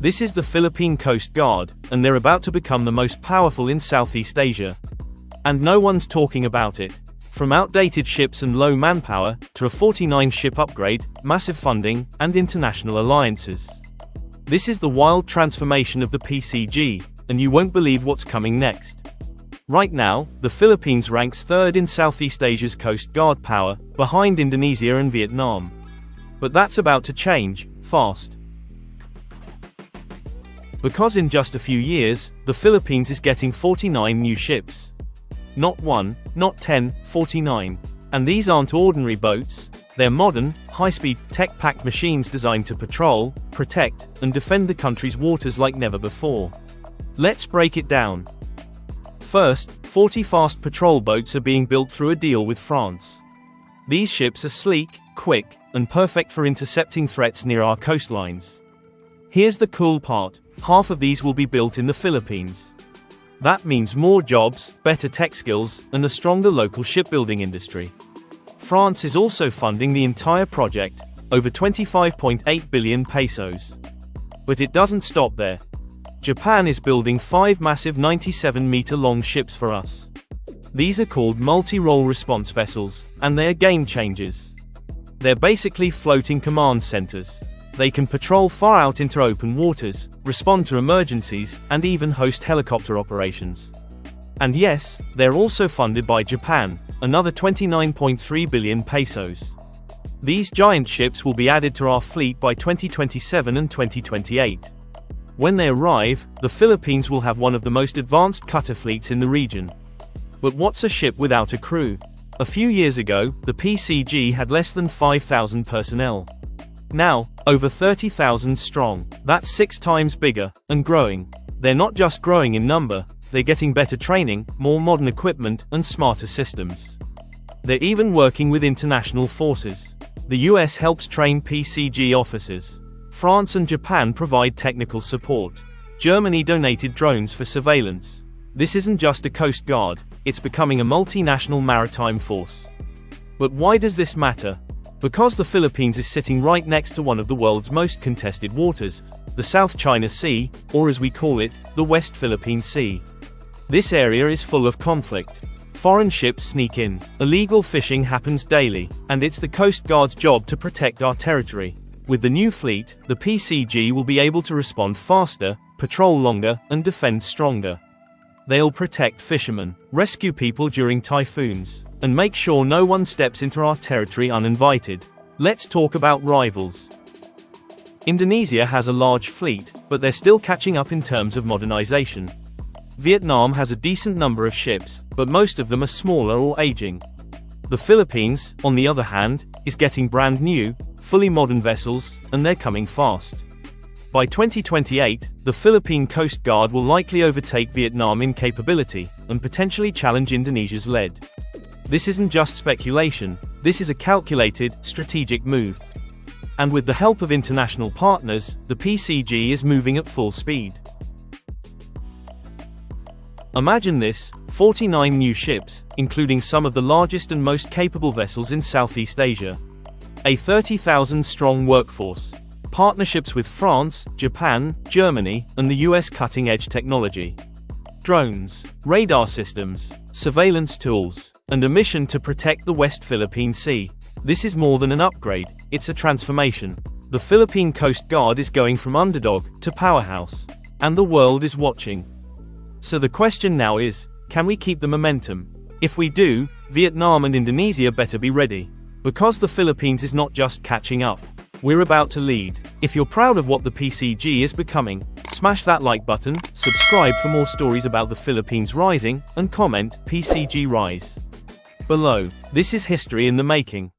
This is the Philippine Coast Guard, and they're about to become the most powerful in Southeast Asia. And no one's talking about it. From outdated ships and low manpower, to a 49-ship upgrade, massive funding, and international alliances. This is the wild transformation of the PCG, and you won't believe what's coming next. Right now, the Philippines ranks third in Southeast Asia's Coast Guard power, behind Indonesia and Vietnam. But that's about to change, fast. Because in just a few years, the Philippines is getting 49 new ships. Not 1, not 10, 49. And these aren't ordinary boats, they're modern, high-speed, tech-packed machines designed to patrol, protect, and defend the country's waters like never before. Let's break it down. First, 40 fast patrol boats are being built through a deal with France. These ships are sleek, quick, and perfect for intercepting threats near our coastlines. Here's the cool part, half of these will be built in the Philippines. That means more jobs, better tech skills, and a stronger local shipbuilding industry. France is also funding the entire project, over 25.8 billion pesos. But it doesn't stop there. Japan is building 5 massive 97-meter-long ships for us. These are called Multiroll response vessels, and they are game changers. They're basically floating command centers. They can patrol far out into open waters, respond to emergencies, and even host helicopter operations. And yes, they're also funded by Japan, another 29.3 billion pesos. These giant ships will be added to our fleet by 2027 and 2028. When they arrive, the Philippines will have one of the most advanced cutter fleets in the region. But what's a ship without a crew? A few years ago, the PCG had less than 5,000 personnel. Now, over 30,000 strong. That's 6 times bigger, and growing. They're not just growing in number, they're getting better training, more modern equipment, and smarter systems. They're even working with international forces. The US helps train PCG officers. France and Japan provide technical support. Germany donated drones for surveillance. This isn't just a coast guard, it's becoming a multinational maritime force. But why does this matter? Because the Philippines is sitting right next to one of the world's most contested waters, the South China Sea, or as we call it, the West Philippine Sea. This area is full of conflict. Foreign ships sneak in, illegal fishing happens daily, and it's the Coast Guard's job to protect our territory. With the new fleet, the PCG will be able to respond faster, patrol longer, and defend stronger. They'll protect fishermen, rescue people during typhoons, and make sure no one steps into our territory uninvited. Let's talk about rivals. Indonesia has a large fleet, but they're still catching up in terms of modernization. Vietnam has a decent number of ships, but most of them are smaller or aging. The Philippines, on the other hand, is getting brand new, fully modern vessels, and they're coming fast. By 2028, the Philippine Coast Guard will likely overtake Vietnam in capability, and potentially challenge Indonesia's lead. This isn't just speculation, this is a calculated, strategic move. And with the help of international partners, the PCG is moving at full speed. Imagine this, 49 new ships, including some of the largest and most capable vessels in Southeast Asia. A 30,000-strong workforce. Partnerships with France, Japan, Germany, and the US cutting-edge technology. Drones, radar systems, surveillance tools, and a mission to protect the West Philippine Sea. This is more than an upgrade, it's a transformation. The Philippine Coast Guard is going from underdog to powerhouse. And the world is watching. So the question now is, can we keep the momentum? If we do, Vietnam and Indonesia better be ready. Because the Philippines is not just catching up. We're about to lead. If you're proud of what the PCG is becoming, smash that like button, subscribe for more stories about the Philippines rising, and comment, PCG rise, below. This is history in the making.